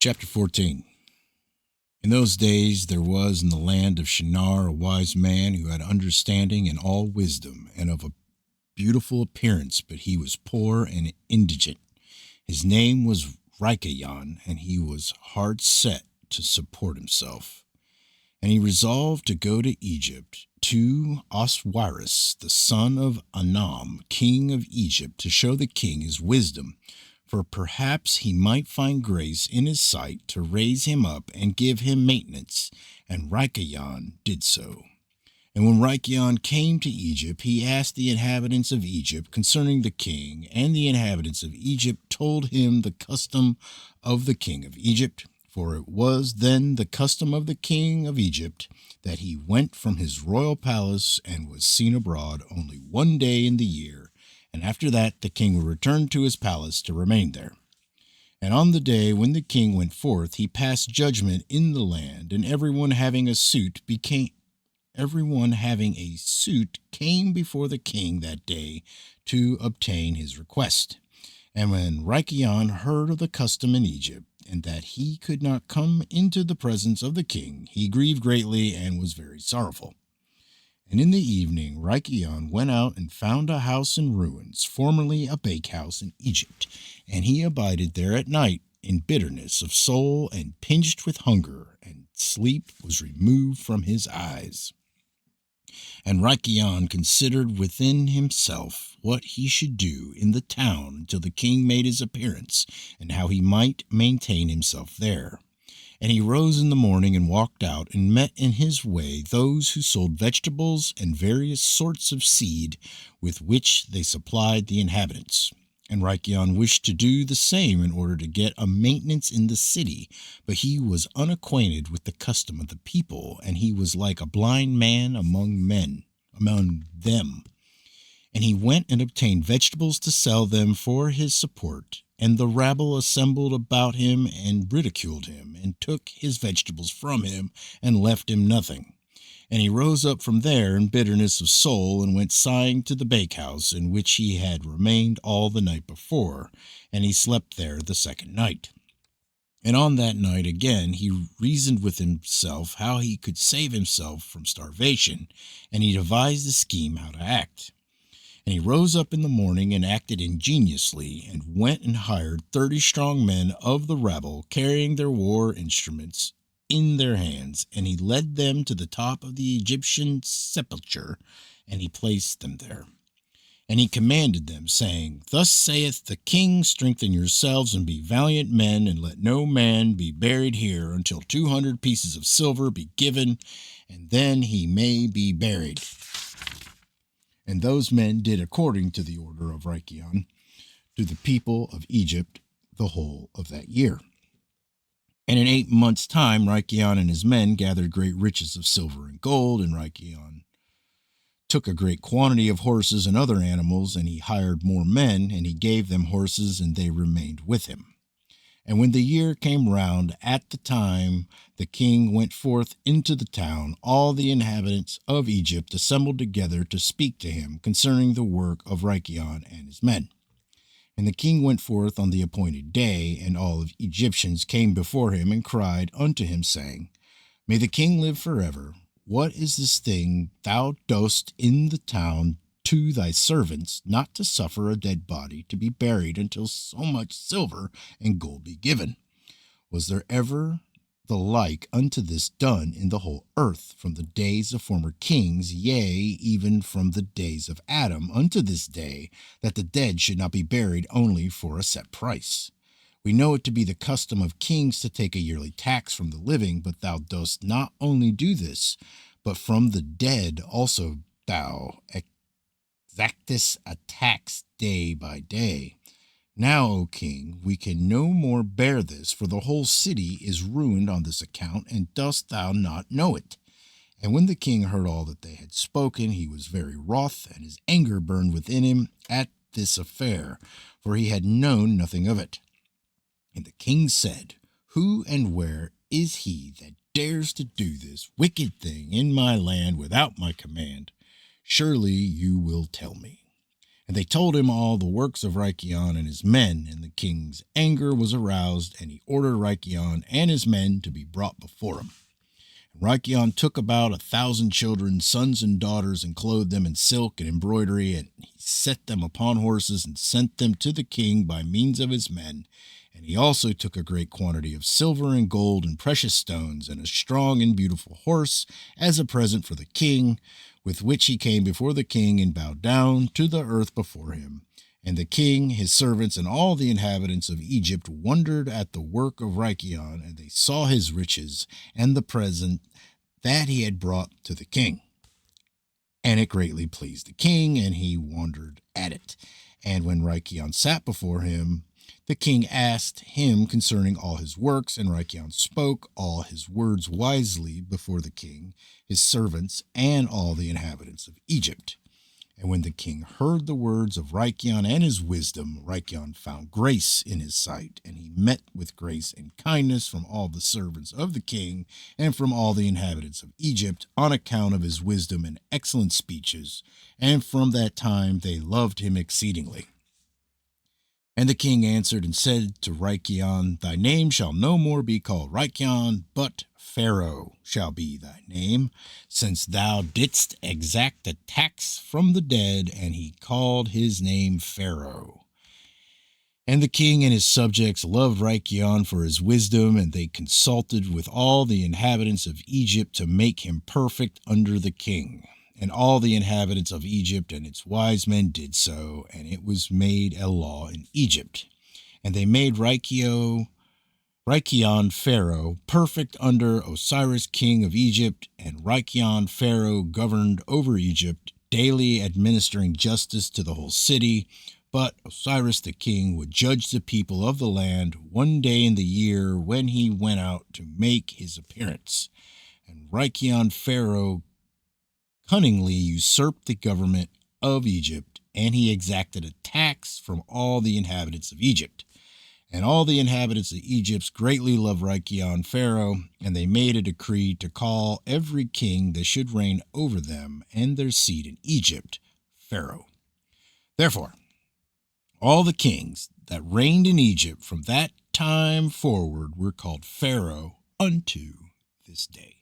Chapter 14. In those days there was in the land of Shinar a wise man who had understanding and all wisdom, and of a beautiful appearance, but he was poor and indigent. His name was Rikayon, and he was hard set to support himself. And he resolved to go to Egypt, to Oswiris, the son of Anam, king of Egypt, to show the king his wisdom, for perhaps he might find grace in his sight to raise him up and give him maintenance. And Rikayon did so. And when Rikayon came to Egypt, he asked the inhabitants of Egypt concerning the king, and the inhabitants of Egypt told him the custom of the king of Egypt. For it was then the custom of the king of Egypt that he went from his royal palace and was seen abroad only one day in the year, and after that the king would return to his palace to remain there. And on the day when the king went forth, he passed judgment in the land, and everyone having a suit came before the king that day to obtain his request. And when Rikayon heard of the custom in Egypt, and that he could not come into the presence of the king, he grieved greatly and was very sorrowful. And in the evening Rikayon went out and found a house in ruins, formerly a bakehouse in Egypt, and he abided there at night in bitterness of soul and pinched with hunger, and sleep was removed from his eyes. And Rikayon considered within himself what he should do in the town until the king made his appearance, and how he might maintain himself there. And he rose in the morning and walked out, and met in his way those who sold vegetables and various sorts of seed with which they supplied the inhabitants. And Rikayon wished to do the same in order to get a maintenance in the city, but he was unacquainted with the custom of the people, and he was like a blind man among them. And he went and obtained vegetables to sell them for his support. And the rabble assembled about him and ridiculed him, and took his vegetables from him, and left him nothing. And he rose up from there in bitterness of soul, and went sighing to the bakehouse in which he had remained all the night before, and he slept there the second night. And on that night again he reasoned with himself how he could save himself from starvation, and he devised a scheme how to act. And he rose up in the morning and acted ingeniously, and went and hired 30 strong men of the rabble, carrying their war instruments in their hands, and he led them to the top of the Egyptian sepulchre, and he placed them there. And he commanded them, saying, Thus saith the king, strengthen yourselves, and be valiant men, and let no man be buried here until 200 pieces of silver be given, and then he may be buried. And those men did according to the order of Rikayon to the people of Egypt the whole of that year. And in 8 months' time Rikayon and his men gathered great riches of silver and gold, and Rikayon took a great quantity of horses and other animals, and he hired more men, and he gave them horses, and they remained with him. And when the year came round, at the time the king went forth into the town, all the inhabitants of Egypt assembled together to speak to him concerning the work of Rikayon and his men. And the king went forth on the appointed day, and all of Egyptians came before him and cried unto him, saying, May the king live forever. What is this thing thou dost in the town to thy servants, not to suffer a dead body to be buried until so much silver and gold be given? Was there ever the like unto this done in the whole earth, from the days of former kings, yea, even from the days of Adam unto this day, that the dead should not be buried only for a set price? We know it to be the custom of kings to take a yearly tax from the living, but thou dost not only do this, but from the dead also thou exactest a tax day by day. Now, O king, we can no more bear this, for the whole city is ruined on this account, and dost thou not know it? And when the king heard all that they had spoken, he was very wroth, and his anger burned within him at this affair, for he had known nothing of it. And the king said, Who and where is he that dares to do this wicked thing in my land without my command? Surely you will tell me. And they told him all the works of Reichion and his men, and the king's anger was aroused, and he ordered Reichion and his men to be brought before him. Reichion took about 1,000 children, sons and daughters, and clothed them in silk and embroidery, and he set them upon horses and sent them to the king by means of his men. And he also took a great quantity of silver and gold and precious stones, and a strong and beautiful horse, as a present for the king, with which he came before the king and bowed down to the earth before him. And the king, his servants, and all the inhabitants of Egypt wondered at the work of Reichion, and they saw his riches and the present that he had brought to the king. And it greatly pleased the king, and he wondered at it. And when Reichion sat before him, the king asked him concerning all his works, and Reichion spoke all his words wisely before the king, his servants, and all the inhabitants of Egypt. And when the king heard the words of Reichion and his wisdom, Reichion found grace in his sight, and he met with grace and kindness from all the servants of the king and from all the inhabitants of Egypt, on account of his wisdom and excellent speeches. And from that time they loved him exceedingly. And the king answered and said to Reichion, Thy name shall no more be called Reichion, but Pharaoh shall be thy name, since thou didst exact a tax from the dead. And he called his name Pharaoh. And the king and his subjects loved Reichion for his wisdom, and they consulted with all the inhabitants of Egypt to make him perfect under the king. And all the inhabitants of Egypt and its wise men did so, and it was made a law in Egypt. And they made Reichion Pharaoh perfect under Osiris king of Egypt, and Reichion Pharaoh governed over Egypt, daily administering justice to the whole city. But Osiris the king would judge the people of the land one day in the year when he went out to make his appearance. And Reichion Pharaoh cunningly usurped the government of Egypt, and he exacted a tax from all the inhabitants of Egypt. And all the inhabitants of Egypt greatly loved Reichion Pharaoh, and they made a decree to call every king that should reign over them and their seat in Egypt Pharaoh. Therefore, all the kings that reigned in Egypt from that time forward were called Pharaoh unto this day.